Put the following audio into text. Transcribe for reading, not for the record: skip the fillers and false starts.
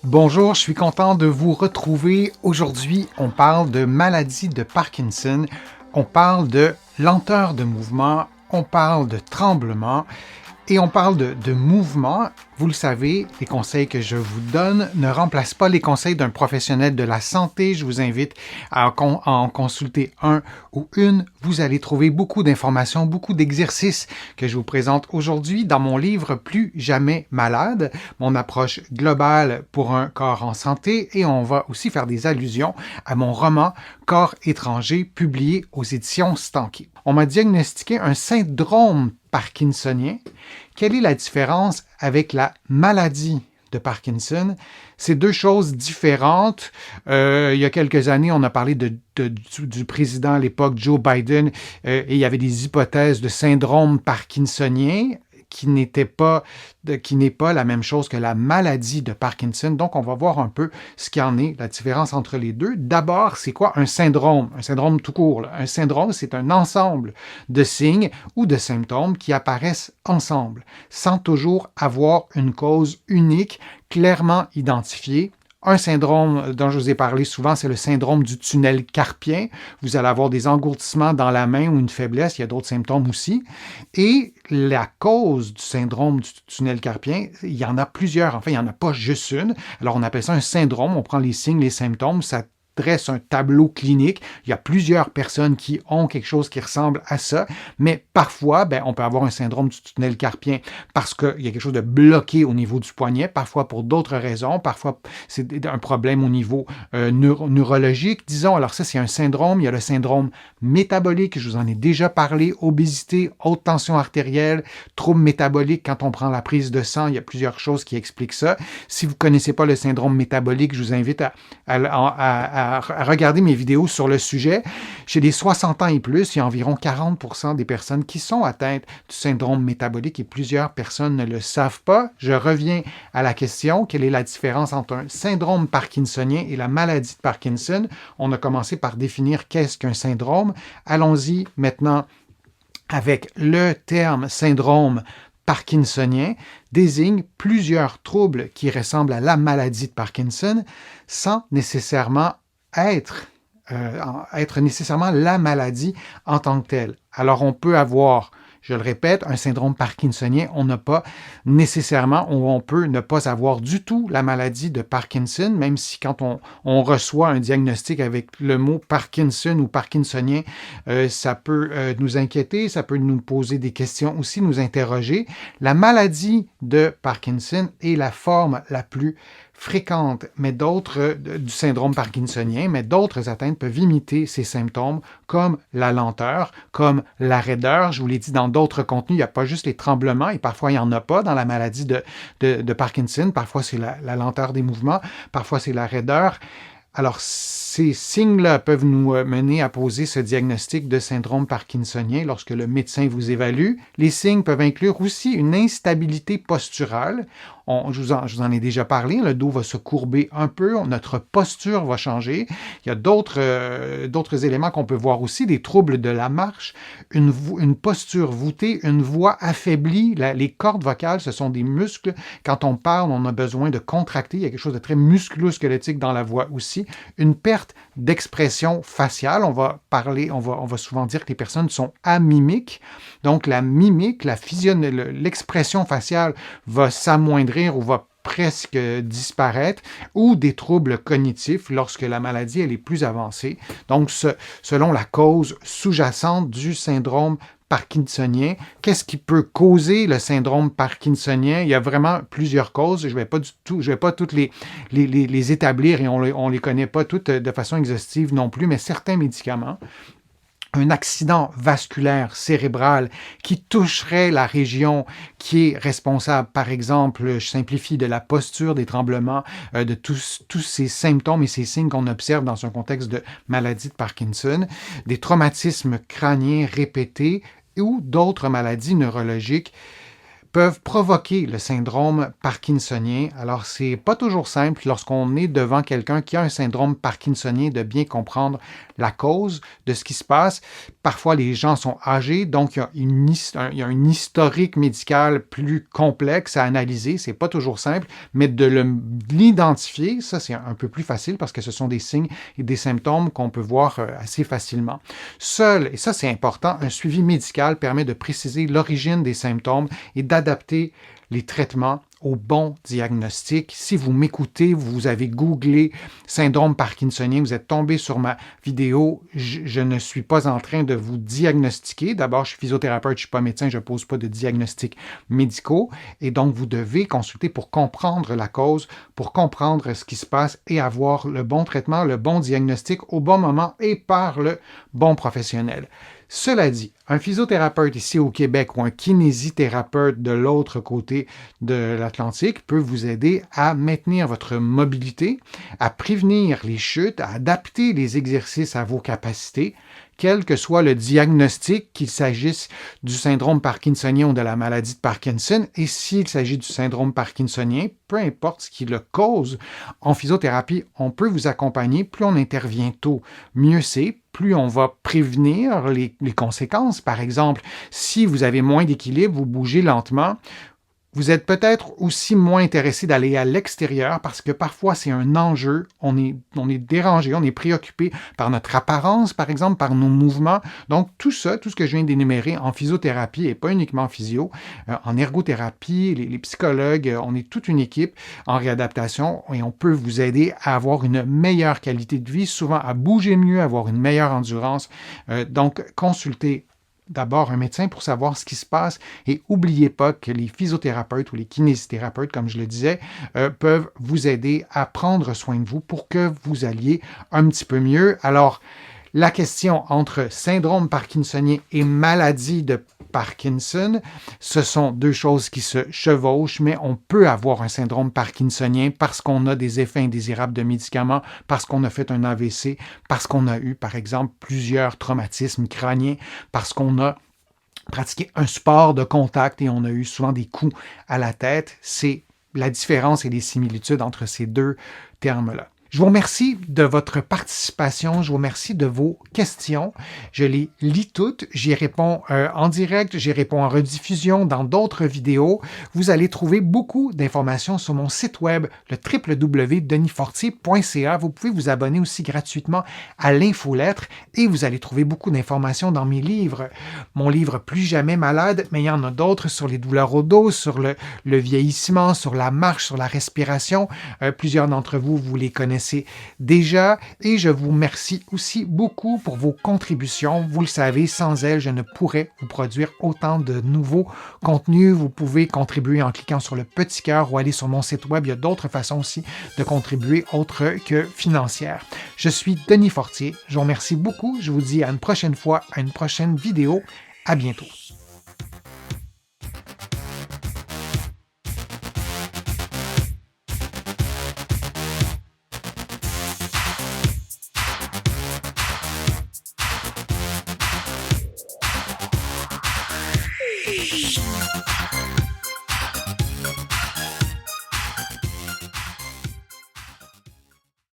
Bonjour, je suis content de vous retrouver. Aujourd'hui, on parle de maladie de Parkinson, on parle de lenteur de mouvement, on parle de tremblement et on parle de mouvement. Vous le savez, les conseils que je vous donne ne remplacent pas les conseils d'un professionnel de la santé. Je vous invite à en consulter un ou une. Vous allez trouver beaucoup d'informations, beaucoup d'exercices que je vous présente aujourd'hui dans mon livre Plus jamais malade, mon approche globale pour un corps en santé, et on va aussi faire des allusions à mon roman Corps étranger, publié aux éditions Stanké. On m'a diagnostiqué un syndrome parkinsonien. Quelle est la différence avec la maladie de Parkinson? C'est deux choses différentes. Il y a quelques années, on a parlé du président à l'époque, Joe Biden, et il y avait des hypothèses de syndrome parkinsonien qui n'est pas la même chose que la maladie de Parkinson. Donc, on va voir un peu ce qu'il y en est, la différence entre les deux. D'abord, c'est quoi un syndrome? Un syndrome tout court, là. Un syndrome, c'est un ensemble de signes ou de symptômes qui apparaissent ensemble, sans toujours avoir une cause unique, clairement identifiée. Un syndrome dont je vous ai parlé souvent, c'est le syndrome du tunnel carpien. Vous allez avoir des engourdissements dans la main ou une faiblesse. Il y a d'autres symptômes aussi. Et la cause du syndrome du tunnel carpien, il y en a plusieurs. Enfin, il n'y en a pas juste une. Alors, on appelle ça un syndrome. On prend les signes, les symptômes. Ça dresse un tableau clinique. Il y a plusieurs personnes qui ont quelque chose qui ressemble à ça, mais parfois, on peut avoir un syndrome du tunnel carpien parce qu'il y a quelque chose de bloqué au niveau du poignet, parfois pour d'autres raisons, parfois c'est un problème au niveau neurologique, disons. Alors ça, c'est un syndrome. Il y a le syndrome métabolique, je vous en ai déjà parlé, obésité, haute tension artérielle, troubles métaboliques quand on prend la prise de sang. Il y a plusieurs choses qui expliquent ça. Si vous ne connaissez pas le syndrome métabolique, je vous invite à regarder mes vidéos sur le sujet. Chez les 60 ans et plus, il y a environ 40% des personnes qui sont atteintes du syndrome métabolique et plusieurs personnes ne le savent pas. Je reviens à la question, quelle est la différence entre un syndrome parkinsonien et la maladie de Parkinson? On a commencé par définir qu'est-ce qu'un syndrome. Allons-y maintenant avec le terme syndrome parkinsonien désigne plusieurs troubles qui ressemblent à la maladie de Parkinson sans nécessairement être nécessairement la maladie en tant que telle. Alors, on peut avoir, je le répète, un syndrome parkinsonien, on n'a pas nécessairement, ou on peut ne pas avoir du tout la maladie de Parkinson, même si quand on reçoit un diagnostic avec le mot Parkinson ou parkinsonien, ça peut nous inquiéter, ça peut nous poser des questions aussi, nous interroger. La maladie de Parkinson est la forme la plus fréquente, mais du syndrome parkinsonien, mais d'autres atteintes peuvent imiter ces symptômes comme la lenteur, comme la raideur. Je vous l'ai dit dans d'autres contenus, il n'y a pas juste les tremblements et parfois il n'y en a pas dans la maladie de Parkinson. Parfois c'est la lenteur des mouvements, parfois c'est la raideur. Alors, ces signes-là peuvent nous mener à poser ce diagnostic de syndrome parkinsonien lorsque le médecin vous évalue. Les signes peuvent inclure aussi une instabilité posturale. Je vous en ai déjà parlé, le dos va se courber un peu, notre posture va changer. Il y a d'autres éléments qu'on peut voir aussi, des troubles de la marche, une posture voûtée, une voix affaiblie. Les cordes vocales, ce sont des muscles. Quand on parle, on a besoin de contracter. Il y a quelque chose de très musculo-squelettique dans la voix aussi. Une perte d'expression faciale. On va souvent dire que les personnes sont amimiques. Donc, la mimique, l'expression faciale va s'amoindrir ou va presque disparaître, ou des troubles cognitifs lorsque la maladie elle est plus avancée. Donc, selon la cause sous-jacente du syndrome parkinsonien. Qu'est-ce qui peut causer le syndrome parkinsonien? Il y a vraiment plusieurs causes. Je vais pas toutes les établir et on les connaît pas toutes de façon exhaustive non plus, mais certains médicaments, un accident vasculaire cérébral qui toucherait la région qui est responsable, par exemple, je simplifie, de la posture, des tremblements, de tous ces symptômes et ces signes qu'on observe dans un contexte de maladie de Parkinson, des traumatismes crâniens répétés ou d'autres maladies neurologiques peuvent provoquer le syndrome parkinsonien. Alors, c'est pas toujours simple lorsqu'on est devant quelqu'un qui a un syndrome parkinsonien de bien comprendre la cause de ce qui se passe. Parfois, les gens sont âgés, donc il y a une historique médicale plus complexe à analyser. C'est pas toujours simple, mais de l'identifier, ça, c'est un peu plus facile parce que ce sont des signes et des symptômes qu'on peut voir assez facilement. Seul, et ça c'est important, un suivi médical permet de préciser l'origine des symptômes et d'adapter les traitements au bon diagnostic. Si vous m'écoutez, vous avez googlé syndrome parkinsonien, vous êtes tombé sur ma vidéo, je ne suis pas en train de vous diagnostiquer. D'abord, je suis physiothérapeute, je ne suis pas médecin, je ne pose pas de diagnostics médicaux et donc vous devez consulter pour comprendre la cause, pour comprendre ce qui se passe et avoir le bon traitement, le bon diagnostic au bon moment et par le bon professionnel. Cela dit, un physiothérapeute ici au Québec ou un kinésithérapeute de l'autre côté de l'Atlantique peut vous aider à maintenir votre mobilité, à prévenir les chutes, à adapter les exercices à vos capacités, quel que soit le diagnostic, qu'il s'agisse du syndrome parkinsonien ou de la maladie de Parkinson, et s'il s'agit du syndrome parkinsonien, peu importe ce qui le cause, en physiothérapie, on peut vous accompagner. Plus on intervient tôt, mieux c'est. Plus on va prévenir les conséquences. Par exemple, si vous avez moins d'équilibre, vous bougez lentement, vous êtes peut-être aussi moins intéressé d'aller à l'extérieur parce que parfois c'est un enjeu, on est dérangé, on est préoccupé par notre apparence, par exemple, par nos mouvements. Donc tout ça, tout ce que je viens d'énumérer en physiothérapie et pas uniquement en physio, en ergothérapie, les psychologues, on est toute une équipe en réadaptation et on peut vous aider à avoir une meilleure qualité de vie, souvent à bouger mieux, à avoir une meilleure endurance. Donc consultez d'abord un médecin pour savoir ce qui se passe et n'oubliez pas que les physiothérapeutes ou les kinésithérapeutes, comme je le disais, peuvent vous aider à prendre soin de vous pour que vous alliez un petit peu mieux. Alors, la question entre syndrome parkinsonien et maladie de Parkinson, ce sont deux choses qui se chevauchent, mais on peut avoir un syndrome parkinsonien parce qu'on a des effets indésirables de médicaments, parce qu'on a fait un AVC, parce qu'on a eu, par exemple, plusieurs traumatismes crâniens, parce qu'on a pratiqué un sport de contact et on a eu souvent des coups à la tête. C'est la différence et les similitudes entre ces deux termes-là. Je vous remercie de votre participation, je vous remercie de vos questions. Je les lis toutes, j'y réponds en direct, j'y réponds en rediffusion dans d'autres vidéos. Vous allez trouver beaucoup d'informations sur mon site web, le www.denisfortier.ca. Vous pouvez vous abonner aussi gratuitement à l'infolettre et vous allez trouver beaucoup d'informations dans mes livres. Mon livre Plus jamais malade, mais il y en a d'autres sur les douleurs au dos, sur le vieillissement, sur la marche, sur la respiration. Plusieurs d'entre vous, vous les connaissez déjà et je vous remercie aussi beaucoup pour vos contributions. Vous le savez, sans elles, je ne pourrais vous produire autant de nouveaux contenus. Vous pouvez contribuer en cliquant sur le petit cœur ou aller sur mon site web. Il y a d'autres façons aussi de contribuer autres que financières. Je suis Denis Fortier. Je vous remercie beaucoup. Je vous dis à une prochaine fois, à une prochaine vidéo. À bientôt.